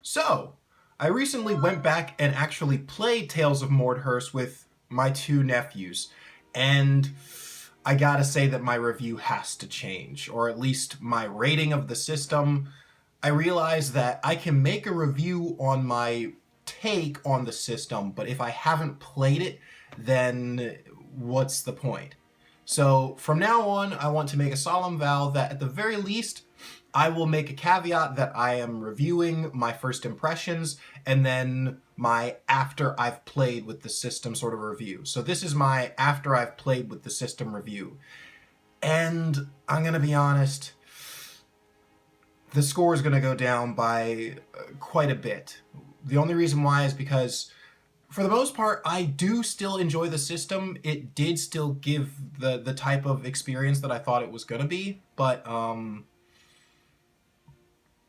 So, I recently went back and actually played Tales of Mordhearse with my two nephews, and I gotta say that my review has to change, or at least my rating of the system. I realize that I can make a review on my take on the system, but if I haven't played it, then what's the point? So from now on, I want to make a solemn vow that at the very least, I will make a caveat that I am reviewing my first impressions and then my after I've played with the system sort of review. So this is my after I've played with the system review. And I'm going to be honest, the score is going to go down by quite a bit. The only reason why is because for the most part, I do still enjoy the system. It did still give the type of experience that I thought it was going to be, but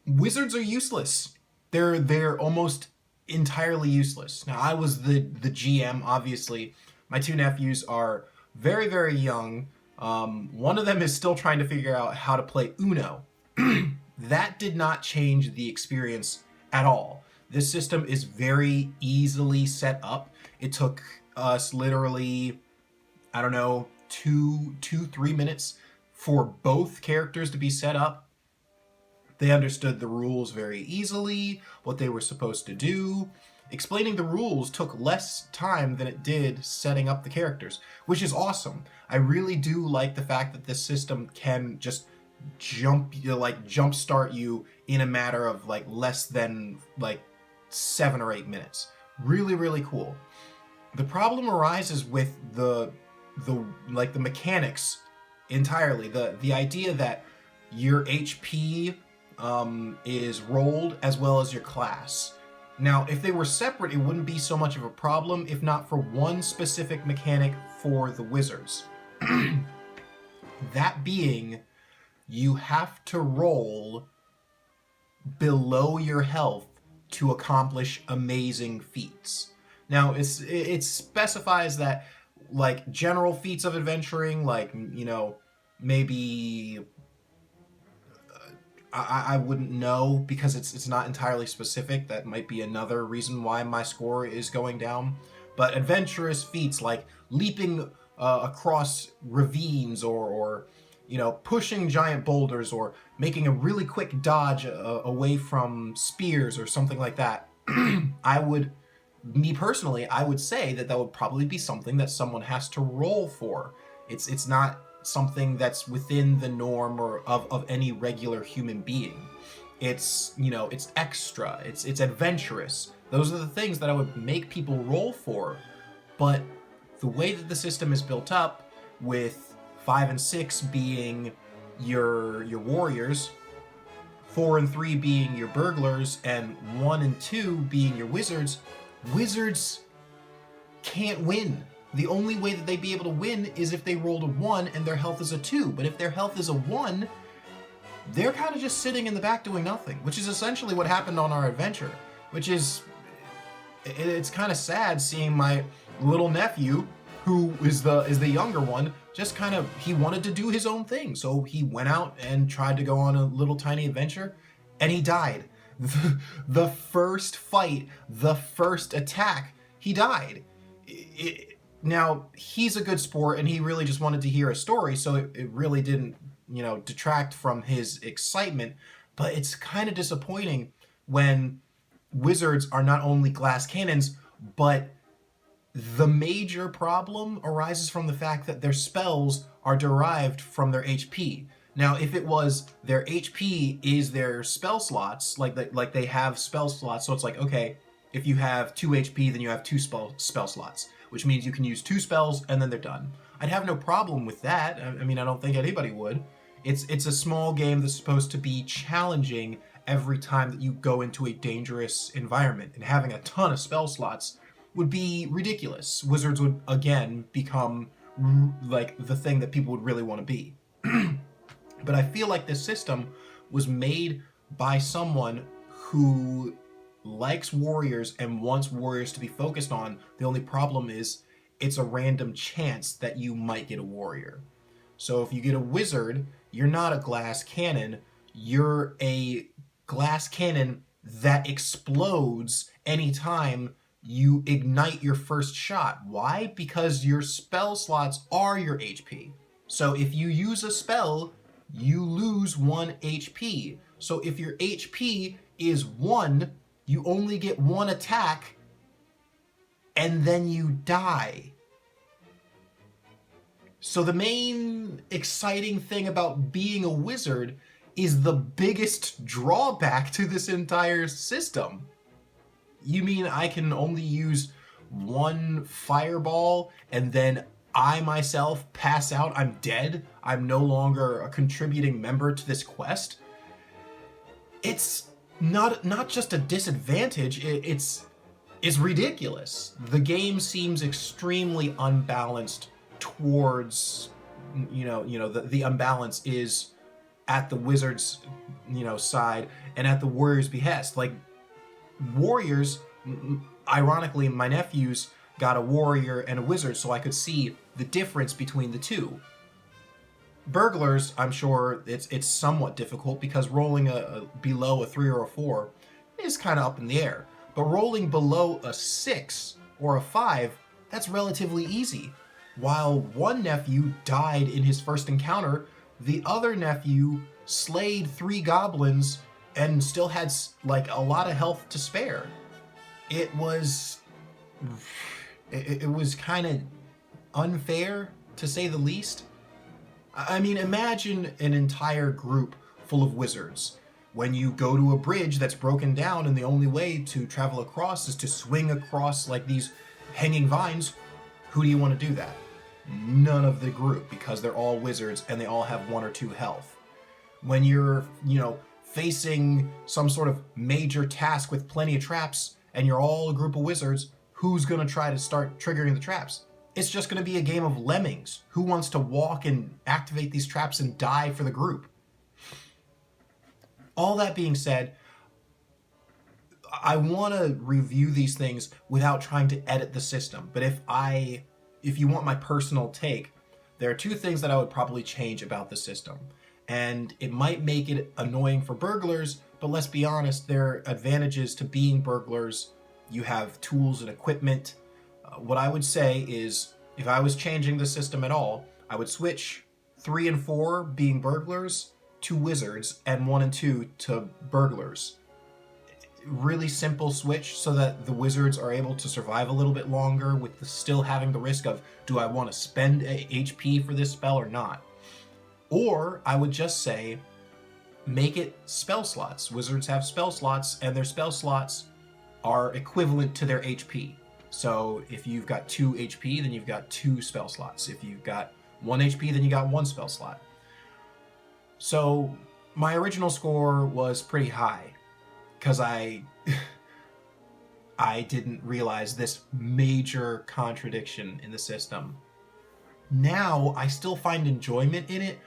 wizards are useless. They're almost entirely useless. Now, I was the GM, obviously. My two nephews are very, very young. One of them is still trying to figure out how to play Uno. That did not change the experience at all. This system is very easily set up. It took us literally, I don't know, 3 minutes for both characters to be set up. They understood the rules very easily, what they were supposed to do. Explaining the rules took less time than it did setting up the characters, which is awesome. I really do like the fact that this system can just jump start you in a matter of less than 7 or 8 minutes. Really, really cool. The problem arises with the mechanics entirely. The idea that your HP is rolled as well as your class. Now, if they were separate, it wouldn't be so much of a problem if not for one specific mechanic for the wizards. That being, you have to roll below your health to accomplish amazing feats. Now, it specifies that general feats of adventuring, maybe I wouldn't know because it's not entirely specific. That might be another reason why my score is going down. But adventurous feats like leaping across ravines or pushing giant boulders or making a really quick dodge away from spears or something like that. Me personally, I would say that would probably be something that someone has to roll for. It's not something that's within the norm or of any regular human being. It's extra. It's adventurous. Those are the things that I would make people roll for. But the way that the system is built up, with 5 and 6 being your warriors, 4 and 3 being your burglars, and 1 and 2 being your wizards can't win. The only way that they'd be able to win is if they rolled a 1 and their health is a 2. But if their health is a 1, they're kind of just sitting in the back doing nothing, which is essentially what happened on our adventure. It's kind of sad seeing my little nephew, who is the younger one, just he wanted to do his own thing. So he went out and tried to go on a little tiny adventure, and he died. The first fight, the first attack, he died. Now, he's a good sport, and he really just wanted to hear a story, so it really didn't, detract from his excitement. But it's kind of disappointing when wizards are not only glass cannons, but the major problem arises from the fact that their spells are derived from their HP. Now, if it was their HP is their spell slots, like they have spell slots, so it's okay, if you have 2 HP, then you have 2 spell slots, which means you can use 2 spells and then they're done. I'd have no problem with that. I mean, I don't think anybody would. It's a small game that's supposed to be challenging every time that you go into a dangerous environment, and having a ton of spell slots would be ridiculous. Wizards would again become the thing that people would really want to be. But I feel like this system was made by someone who likes warriors and wants warriors to be focused on. The only problem is it's a random chance that you might get a warrior. So if you get a wizard, you're not a glass cannon. You're a glass cannon that explodes anytime you ignite your first shot. Why? Because your spell slots are your HP. So if you use a spell, you lose 1 HP. So if your HP is 1, you only get 1 attack, and then you die. So the main exciting thing about being a wizard is the biggest drawback to this entire system. You mean I can only use 1 fireball and then I myself pass out, I'm dead, I'm no longer a contributing member to this quest? It's not just a disadvantage, it's ridiculous. The game seems extremely unbalanced towards, the unbalance is at the wizard's, side and at the warrior's behest. Like, warriors, ironically, my nephews got a warrior and a wizard, so I could see the difference between the two. Burglars, I'm sure it's somewhat difficult because rolling below a 3 or a 4 is kind of up in the air. But rolling below a 6 or a 5, that's relatively easy. While one nephew died in his first encounter, the other nephew slayed 3 goblins and still had like a lot of health to spare. It was kind of unfair, to say the least. I mean, imagine an entire group full of wizards. When you go to a bridge that's broken down and the only way to travel across is to swing across like these hanging vines, who do you want to do that? None of the group, because they're all wizards and they all have 1 or 2 health. When you're, facing some sort of major task with plenty of traps and you're all a group of wizards, who's going to try to start triggering the traps? It's just going to be a game of lemmings. Who wants to walk and activate these traps and die for the group? All that being said, I want to review these things without trying to edit the system. But if you want my personal take, there are 2 things that I would probably change about the system. And it might make it annoying for burglars, but let's be honest, there are advantages to being burglars. You have tools and equipment. What I would say is, if I was changing the system at all, I would switch 3 and 4 being burglars to wizards, and 1 and 2 to burglars. Really simple switch so that the wizards are able to survive a little bit longer with still having the risk of, do I want to spend HP for this spell or not? Or I would just say, make it spell slots. Wizards have spell slots, and their spell slots are equivalent to their HP. So if you've got 2 HP, then you've got 2 spell slots. If you've got 1 HP, then you got 1 spell slot. So my original score was pretty high because I didn't realize this major contradiction in the system. Now I still find enjoyment in it,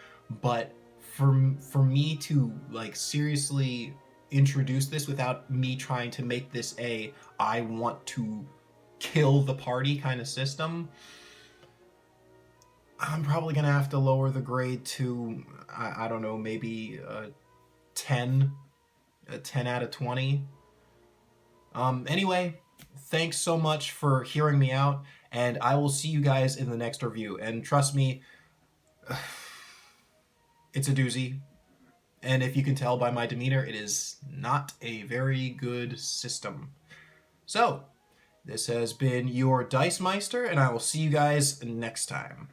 but for me to like seriously introduce this without me trying to make this I want to kill the party kind of system, I'm probably gonna have to lower the grade to I don't know, maybe a 10 out of 20. Anyway, thanks so much for hearing me out, and I will see you guys in the next review. And trust me, it's a doozy. And if you can tell by my demeanor, it is not a very good system. So, this has been your Dice Meister, and I will see you guys next time.